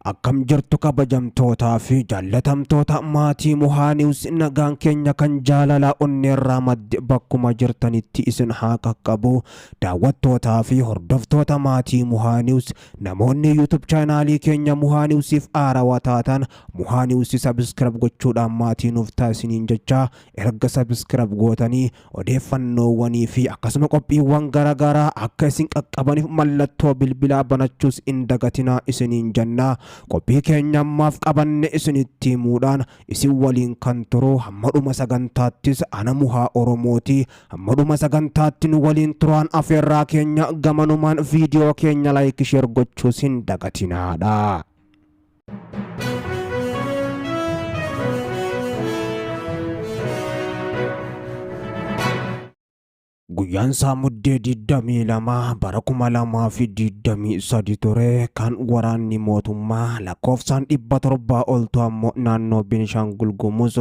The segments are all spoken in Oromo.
Akkam jirtu kabajamtootaa fi jaallatamtoota maatii Muhaa Niwus, nagaan keenya kan jaalalaa onneerraa madde bakkuma jirtanitti isin haa qaqqabu. Daawwattootaa fi hordoftoota maatii Muhaa Niwus, namoonni YouTube chaanaalii keenya Muhaa Niwusiif haarawaa taatan Muhaa Niwus subscribe gochuudhaan maatii nuuf taasisaniin jecha erga subscribe gootanii odeeffannoowwanii fi akkasuma qophiiwwan garaagaraa akka isin qaqqabaniif mallattoo bilbilaa banachuus hin dagatinaa isiniin jenna. Qophii keenya ammaaf qabanne isinitti himuudhaan isin waliin kan turu hamma dhuma sagantaattis ana Muhaa Oromooti. Hamma dhuma sagantaatti nu waliin turaan afeerraa keenya gamanumaan viidiyoo keenya like share gochuus hin dagatinaadha. Guyyaan isaa muddee 22 bara 2023 ture kan waraanni mootummaa lakkoofsaan 700 oltu ammoo naannoo Beenishaangul Gumuz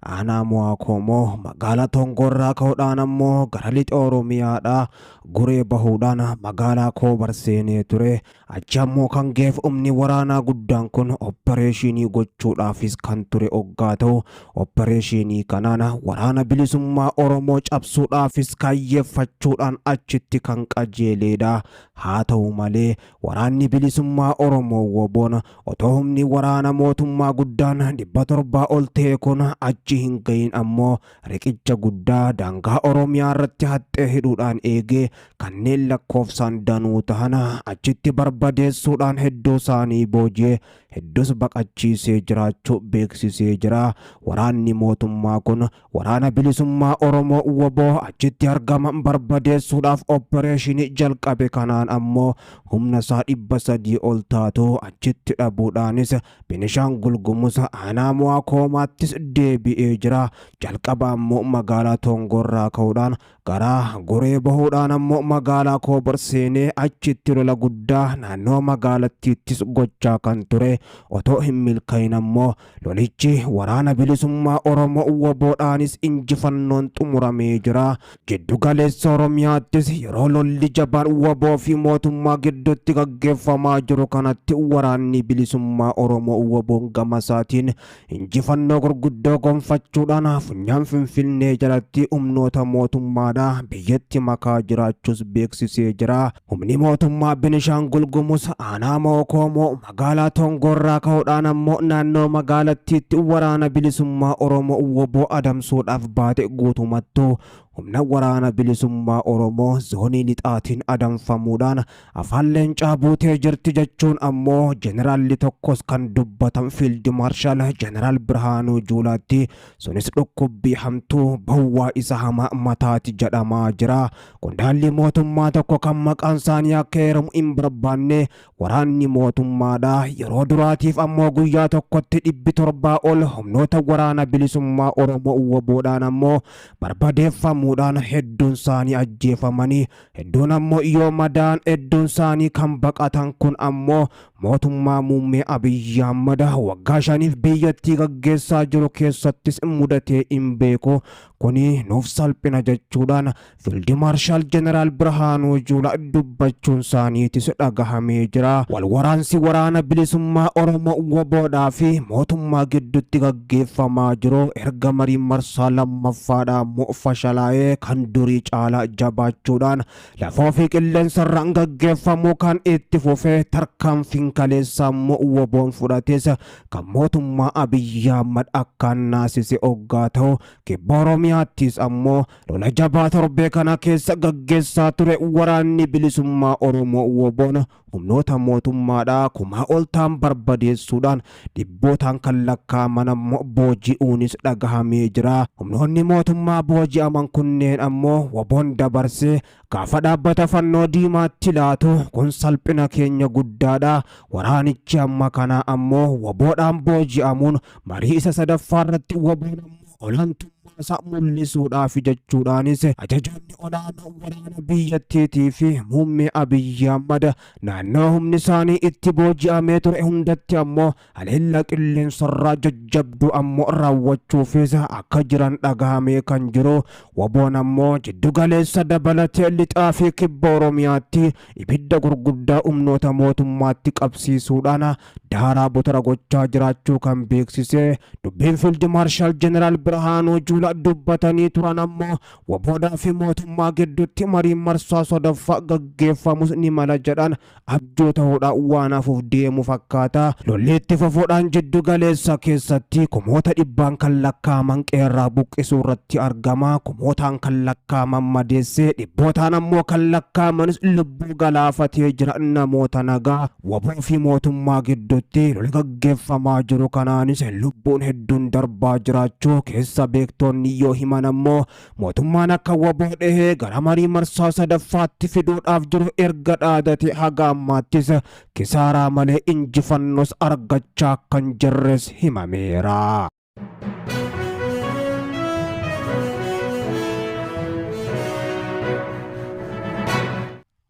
aanaa Muwaakomoo magaalaa Tongorraa ka'uudhaan ammoo gara lixa Oromiyaadhaa guree bahuudhaan magaalaa Koobar seenee ture. Achi ammoo kan geef humni waraanaa guddaan kun opereeshinii gochuudhaafis kan ture oggaa ta'u, opereeshinii kanaan waraana bilisummaa Oromoo cabsuudhaafis kayyeeffachuudhaan achitti kan qajeeleedha. Haa ta'u malee waraanni bilisummaa Oromoo WBOn otoo humni waraana mootummaa guddaan 700 ol ta'e kun achi hin gahin ammoo riqicha guddaa daangaa Oromiyaa irratti haxxee hidhuudhaan eegee kanneen lakkoofsaan danuu ta'an achitti barbadeessuudhaan hedduu isaanii booji'ee hedduus baqachiisee jiraachuu beeksisee jira. Waraanni mootummaa kun waraana bilisummaa Oromoo WBO achitti argaman barbadeessuudhaaf opereeshinii jalqabe kanaan ammoo humna isaa 300 ol taatu achitti dhabuudhaanis Beenishaangul Gumuz aanaa Muwaakomaattis deebi'ee jira. Jalqaba ammoo magaalaa Tongorraa ka'uudhaan gara guree bahuudhaan ammoo magaalaa Koobar seenee achitti lola guddaa naannoo magaalattiittis gochaa kan ture. Otoo hin milkaa'in ammoo lolichi waraana bilisummaa Oromoo WBOdhaanis injifannoon xumuramee jira. Giddu galeessa Oromiyaattis yeroo lolli jabaan WBO fi mootummaa gidduutti gaggeeffamaa jiru kanatti waraanni bilisummaa Oromoo WBOn gama isaatiin injifannoo gurguddoo gonfachuudhaan funyaan Finfinnee jalatti humnoota mootummaadhaa biyyatti makaa jiraachuus beeksisee jira. Humni mootummaa Beenishaangul Gumuz aanaa Muwaakomoo magaalaa Tongorraa ka'uudhaan ammoo naannoo magaalattiitti waraana bilisummaa Oromoo WBO adamsuudhaaf baate guutumattuu humna waraana bilisummaa Oromoo zoonii lixaatiin adamfamuudhaan afaan leencaa buutee jirti jechuun ammoo jeneraalli tokkos kan dubbatan fiild maarshaal jeneraal Birhaanuu Juulaatti. Sunis dhukkubbii hamtuu bawwaa isa hamaa mataati jedhamaa jira. Qondaalli mootummaa tokko kan maqaan isaanii akka heeramu hin barbaanne waraanni mootummaadhaa yeroo duraatiif ammoo guyyaa tokkotti 700 ol humnoota waraana bilisummaa Oromoo WBOdhaan ammoo barbadeeffamu. Hedduun isaanii ajjeefamanii hedduun ammoo yoo madaan hedduun isaanii kan baqatan kun ammoo mootummaa muummee Abiyyi Ahmad waggaa 5 biyyattii gaggeessaa jiru keessattis mudatee hin beeku. Kuni nuuf salphina jechuudhaan fiild maarshaal jeneraal Birhaanuu Juulaa dubbachuun isaaniitis dhagahamee jira. Walwaraansi waraana bilisummaa Oromoo WBOdhaa fi mootummaa gidduutti gaggeeffamaa jiru erga marii marsaa lammaffaadhaa ammoo fashalaa'ee kan durii caalaa jabaachuudhaan lafoo fi qilleensarraan gaggeeffamuu kan itti fufee tarkaanfiin kaleessaa ammoo WBOn fudhates kan mootummaa Abiyyi Ahmad akkaan naasise oggaa ta'u. Kibba Oromiyaattis ammoo lola jabaa torbee kana keessa gaggeessaa ture waraanni bilisummaa Oromoo WBOn humnoota mootummaadhaa kumaa ol ta'an barbadeessuudhaan dhibbootaan kan lakkaa'aman ammoo booji'uunis dhagahamee jira. Humnoonni mootummaa booji'aman kunneen ammoo WBOn dabarsee gaafa dhaabbata fannoo diimaatti laatu kun salphina keenya guddaadha. Waraanichi amma kana ammoo WBOdhaan booji'amuun marii isa sadaffaa irratti WBOn olaantummaa isaa mul'isuudhaaf jechuudhaanis ajajoonni olaanoo waraana biyyattiitii fi muummee Abiyyi Ahmad naannoo humni isaanii itti booji'amee ture hundatti ammoo haleellaa qilleensarraa jajjabduu ammoo raawwachuufis akka jiran dhagahamee kan jiru. Waboon ammoo jiddu galeessa dabalatee lixaa fi kibba Oromiyaatti ibidda gurguddaa humnoota mootummaatti qabsiisuudhaan daaraa botara gochaa jiraachuu kan beeksise. Dubbiin Fiild Maarshaal Jeneraal Birhaanuu Juulaa dubbatanii turan ammoo waboodhaa fi mootummaa gidduutti mariin marsaa sadaffaa gaggeeffamus ni mala jedhan abjuu ta'uudhaan waan hafuuf deemu fakkaata. Lolli itti fufuudhaan jiddu galeessa keessatti kumoota dhibbaan kan lakkaaman qeerraa buqqisuu irratti argama. Kumootaan kan lakkaaman madeessee dhibbootaan ammoo kan lakkaamanis lubbuu galaafatee jira namoota nagaa. Waboo fi mootummaa gidduutti lolli gaggeeffamaa jiru kanaanis lubbuun hedduun darbaa jiraachuu keessa beektoonni yoo himan ammoo mootummaan akka waboo dhehee gara marii marsaa sadaffaatti fiduudhaaf jiru erga dhaadate haga ammaattis kisaaraa malee injifannoos argachaa kan jirres himameera.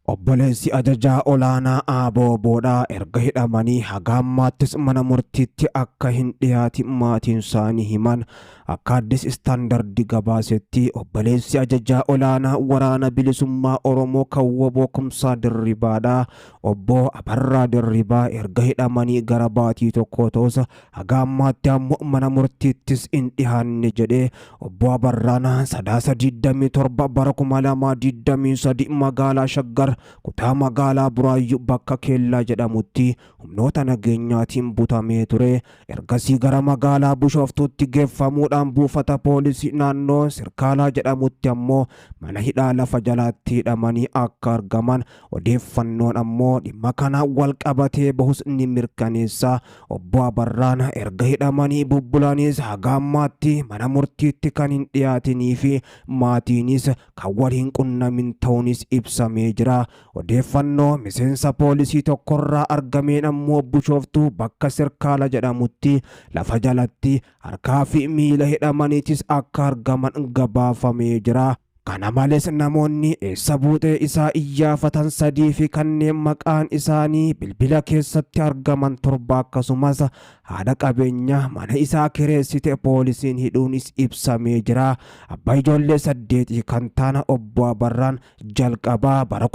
Obboleessi ajajaa olaanaa Abooboodhaa erga hidhamanii haga ammaattis mana murtiitti akka hin dhiyaatin maatiin isaanii himan. Akka Addis Istaandardi gabaasetti obboleessi ajajaa olaanaa waraana bilisummaa Oromoo kan Waboo Kumsaa Dirribaadhaa obbo Abarraa Dirribaa erga hidhamanii gara baatii tokko ta'us haga ammaatti ammoo mana murtiittis hin dhiyaanne jedhee. Obbo Abarraan sadaasa 27 bara 2023 magaalaa Shaggar kutaa magaalaa Buraayyuu bakka Keellaa jedhamutti humnoota nageenyaatiin butamee ture. Ergasii gara magaalaa Bishooftuutti geeffamuudhaan buufata poolisii naannoo Sirkaalaa jedhamutti ammoo mana hidhaa lafa jalaatti hidhamanii akka argaman odeeffannoon ammoo dhimma kana wal qabatee bahus ni mirkaneessa. Obbo Abarraan erga hidhamanii bubbulanis haga ammaatti mana murtiitti kan hin dhiyaatinii fi maatiinis kan waliin qunnamin ta'uunis ibsamee jira. Odeeffannoo miseensa poolisii tokkorraa argameen ammoo Bishooftuu bakka Sirkaala jedhamutti lafa jalatti harkaa fi miila hidhamaniitis akka argaman gabaafamee jira. Kana malees namoonni eessa buutee isaa iyyaafatan 3 fi kanneen maqaan isaanii bilbila keessatti argaman 7 akkasumas haadha qabeenyaa mana isaa kireessite poolisiin hidhuunis ibsamee jira. Abbaa ijoollee 8 kan ta'an obbo Abarraan jalqabaa bara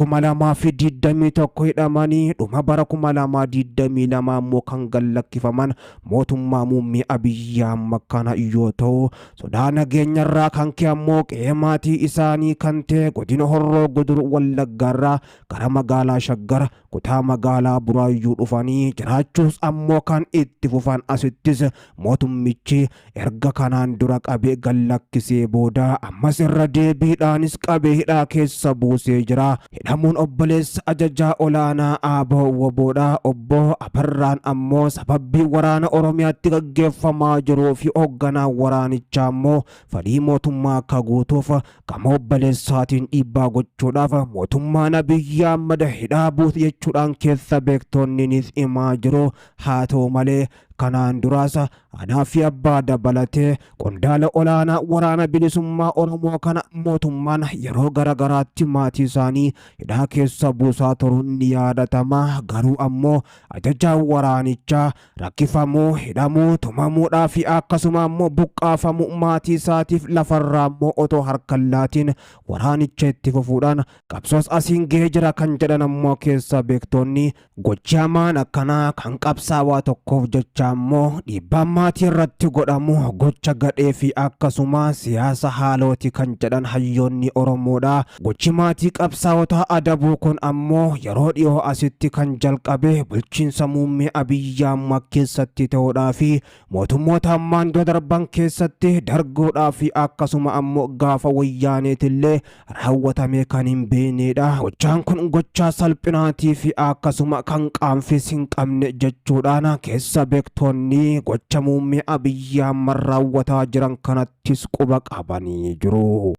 2021 hidhamanii dhuma bara 2022 ammoo kan gallakkifaman mootummaa muummee Abiyyi Ahmad kana yoo ta'u sodaa nageenyarraa kan ka'e ammoo qe'ee maatii isaanii kan ta'e godina Horroo Guduruu Wallaggaarraa gara magaalaa Shaggar kutaa magaalaa Buraayyuu dhufanii jiraachuus ammoo kan itti fufan. Asittis mootummichi erga kanaan dura qabee gallakkisee booda ammas irra deebiidhaanis qabee hidhaa keessa buusee jira. Hidhamuun obboleessa ajajaa olaanaa Abooboodhaa obbo Abarraan ammoo sababbii waraana Oromiyaatti gaggeeffamaa jiruu fi hoogganaa waraanichaa ammoo fedhii mootummaa akka guutuuf qaama obboleessaatiin dhiibbaa gochuudhaaf mootummaan Abiyyi Ahmad hidhaa buute jechuudhaan keessa beektonninis himaa jiru. Haa ta'u malee kanaan duraas anaa fi abbaa dabalatee qondaala olaanaa waraana bilisummaa Oromoo kana mootummaan yeroo garagaraatti maatii isaanii hidhaa keessa buusaa turuun ni yaadatama. Garuu ammoo ajajaan waraanichaa rakkifamuu, hidhamuu, tumamuudhaa fi akkasuma ammoo buqqaafamuu maatii isaatiif lafarraa ammoo otoo harkaan laatiin waraanicha itti fufuudhaan qabsoos asiin gahee jira kan jedhan ammoo keessa beektonni gochi hamaan akkanaa kan qabsaawaa tokkoof jecha ammoo dhiibbaan maatii irratti godhamu gocha gadhee fi akkasuma siyaasa haalooti kan jedhan hayyoonni Oromoodha. Gochi maatii qabsaa'otaa adabuu kun ammoo yeroo dhiyoo asitti kan jalqabe bulchiinsa muummee Abiyyi Ahmad keessatti ta'uudhaa fi mootummoota ammaan dura darban keessatti darguudhaa fi akkasuma ammoo gaafa wayyaaneetillee raawwatamee kan hin beeknedha. Gochaan kun gochaa salphinaatii fi akkasuma kan qaanfis hin qabne jechuudhaan keessa beektoonni gocha muummee Abiyyi Ahmad raawwataa jiran kanattis quba qabanii jiru.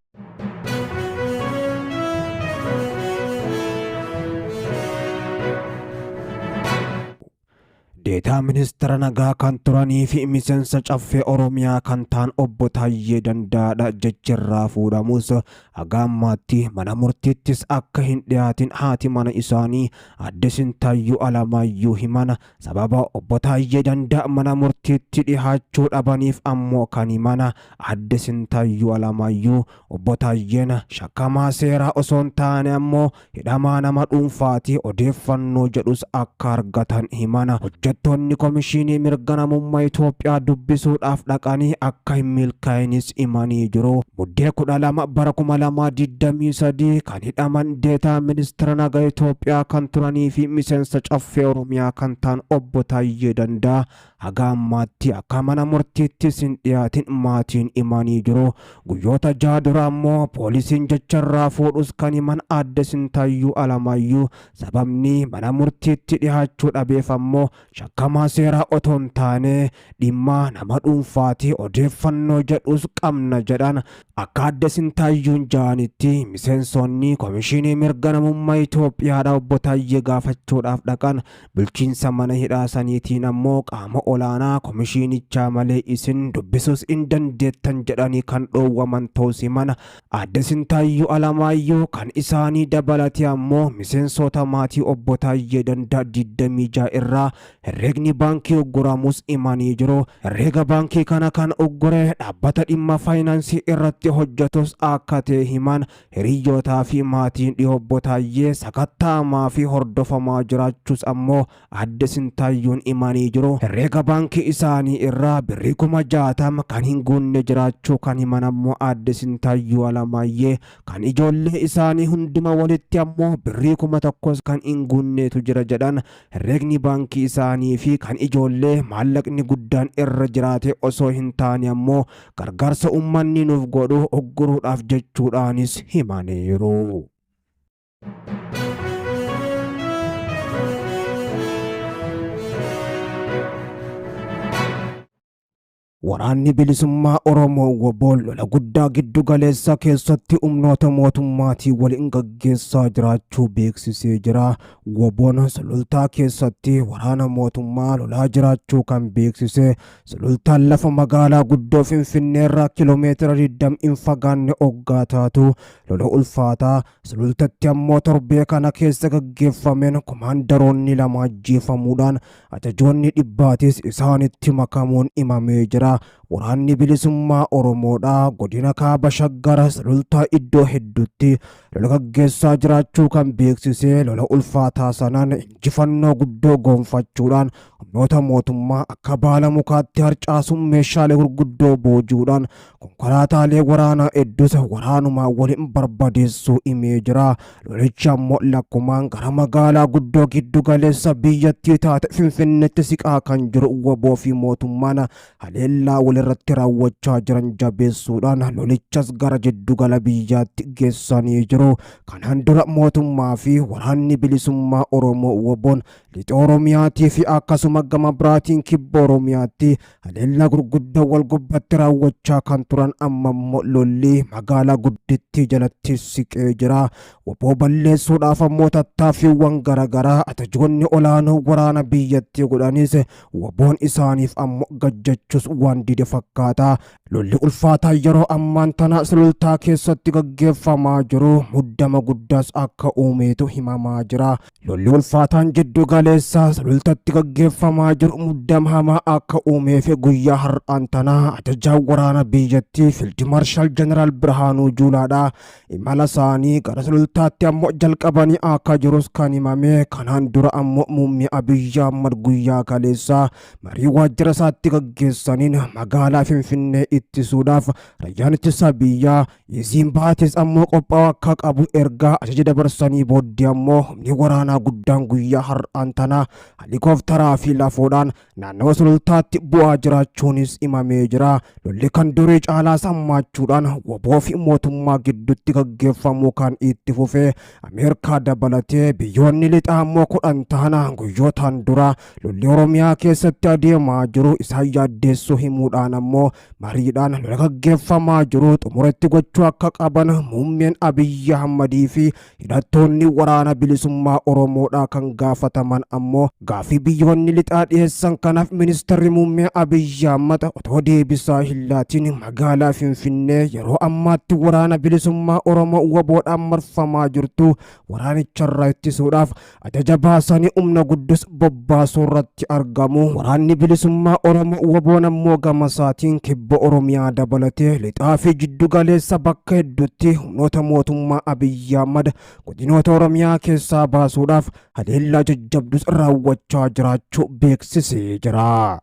Deetaa ministeera nagaa kan turanii fi miseensa caffee Oromiyaa kan ta'an obbo Taayyee Dandaadha jechirraa fuudhamus haga ammaatti mana murtiittis akka hin dhiyaatin haati mana isaanii Aadde Sintaayyuu Alamaayyuu himan. Sababa obbo Taayyee Dandaa mana murtiitti dhihaachuu dhabaniif ammoo kan himan Aadde Sintaayyuu Alamaayyuu obbo Taayyeen shakkamaa seeraa osoo hin taane ammoo hidhamaa nama dhuunfaati odeeffannoo jedhus akka argatan himan. Hojjettoonni Komishinii Mirga Namummaa Itoophiyaa dubbisuudhaaf dhaqanii akka hin milkaa'innis himanii jiru. Muddee 12 bara 2023 kan hidhaman deetaa ministeera nagaa Itoophiyaa kan turanii fi miseensa caffee Oromiyaa kan ta'an obbo Taayyee Dandaa haga ammaatti akka mana murtiittis hin dhiyaatin maatiin himanii jiru. Guyyoota 6 dura ammoo poolisiin jecharraa fuudhus kan himan Aadde Sintaayyuu Alamaayyuu sababni mana murtiitti dhihaachuu dhabeef ammoo shakkamaa seeraa otoo hin taane dhimma nama dhuunfaati odeeffannoo jedhus qabna jedhan. Akka Aadde Sintaayyuun jedhanitti miseensonni Komishinii Mirga Namummaa Itoophiyaadha obbo Taayyee gaafachuudhaaf dhaqan bulchiinsa mana hidhaa saniitiin ammoo qaama olaanaa komishinichaa malee isin dubbisuus hin dandeettan jedhanii kan dhoowwaman ta'us himan. Aadde Sintaayyuu Alamaayyuu kan isaanii dabalatee ammoo miseensota maatii obbo Taayyee Dandaa 26 irraa herreegni baankii ugguramus himanii jiru. Herreega baankii kana kan uggure dhaabbata dhimma faayinaansii irratti hojjetus akka ta'e himan. Hiriyyootaa fi maatiin dhiyoo obbo Taayyee sakatta'amaa fi hordofamaa jiraachuus ammoo Aadde Sintaayyuun himanii jiru. Herreega baankii isaanii irraa birrii 60,000 kan hin guunne jiraachuu kan himan ammoo Aadde Sintaayyuu Alamaayyee kan ijoollee isaanii hunduma walitti ammoo birrii 1,000 kan hin guunneetu jira jedhan. Herreegni baankii isaanii fi kan ijoollee maallaqni guddaan irra jiraate osoo hin taane ammoo gargaarsa uummanni nuuf godhu ugguruudhaaf jechuudhaanis himaniiru. Waraanni bilisummaa Oromoo WBOn lola guddaa giddu galeessa keessatti humnoota mootummaatii waliin gaggeessaa jiraachuu beeksisee jira. WBOn sulultaa keessatti waraana mootummaa lolaa jiraachuu kan beeksise sulultaan lafa magaalaa guddoo Finfinneerraa kiiloomeetira 20 hin fagaanne oggaa taatu lola ulfaataa sulultatti ammoo torbee kana keessa gaggeeffameen komaandaroonni 2 ajjeefamuudhaan ajajoonni dhibbaatis isaanitti makamuun himamee jira. Waraanni bilisummaa Oromoodhaa godina kaaba Shaggar sulultaa iddoo hedduutti lola gaggeessaa jiraachuu kan beeksise lola ulfaataa sanaan injifannoo guddoo goonfachuudhaan humnoota mootummaa akka baala mukaatti harcaasuun meeshaalee gurguddoo boojuudhaan konkolaataalee waraanaa hedduus waraanumaa waliin barbadeessuu himee jira. Lolichi ammoo lakkumaan gara magaalaa guddoo giddu galeessa biyyattii taate Finfinneetti siqaa kan jiru WBO fi mootummaan haleellaa walirratti raawwachaa jiran jabeessuudhaan lolichas gara jiddugala biyyaatti geessanii jiru. Kanaan dura mootummaa fi waraanni bilisummaa Oromoo WBOn lixa Oromiyaatii fi akkasuma gama biraatiin kibba Oromiyaatti haleellaa gurguddoo wal gubbatti raawwachaa kan turan amma immoo lolli magaalaa guddittii jalatti siqee jira. WBO balleessuudhaaf ammoo tattaaffiiwwan garaagaraa ajajoonni olaanoo waraana biyyattii godhanis WBOn isaaniif ammoo gajjachuus waan dide fakkaata. Lolli ulfaataa yeroo ammaan tana sulultaa keessatti gaggeeffamaa jiru muddama guddaas akka uumeetu himamaa jira. Lolli ulfaataan jiddu galeessaa sulultatti gaggeeffamaa jiru muddama hamaa akka uumeef guyyaa har'aan tanaa ajajaan waraana biyyattii Fiild Maarshaal Jeneraal Birhaanuu Juulaadhaa imala isaanii gara sulultaatti ammoo jalqabanii akka jirus kan himame. Kanaan dura ammoo muummee Abiyyi Ahmad guyyaa kaleessaa marii waajjira isaatti gaggeessaniin magaalaa Finfinnee ittisuudhaaf rayyaan ittisa biyyaa isiin baates ammoo qophaa'uu akka qabu ergaa ajaja dabarsanii booddee ammoo humni waraanaa guddaan guyyaa har'aan tanaa helikoophtaraa fi lafoodhaan naannawa sulultaatti bu'aa jiraachuunis himamee jira. Lolli kan durii caalaa sammaachuudhaan WBO fi mootummaa gidduutti gaggeeffamuu kan itti fufee Ameerikaa dabalatee biyyoonni lixaa ammoo 10 ta'an guyyootaan dura lolli Oromiyaa keessatti adeemaa jiru isaan yaaddeessuu himuudhaan ta'uudhaan ammoo mariidhaan lola gaggeeffamaa jiru xumuratti gochuu akka qaban muummeen Abiyyi Ahmadii fi hidhattoonni waraana bilisummaa Oromoodhaa kan gaafataman ammoo gaafii biyyoonni lixaa dhiyeessan kanaaf ministeerri muummee Abiyyi Ahmad otoo deebisaa hin laatiin magaalaa Finfinnee yeroo ammaatti waraana bilisummaa Oromoo waboodhaan marfamaa jirtu waraanicharraa ittisuudhaaf ajaja baasanii humna guddus bobbaasuu irratti argamu. Waraanni bilisummaa Oromoo waboon ammoo gama isaatiin kibba Oromiyaa dabalatee lixaa fi jiddu galeessa bakka hedduutti humnoota mootummaa Abiyyi Ahmad godinoota Oromiyaa keessaa baasuudhaaf haleellaa jajjabdus raawwachaa jiraachuu beeksisee jira.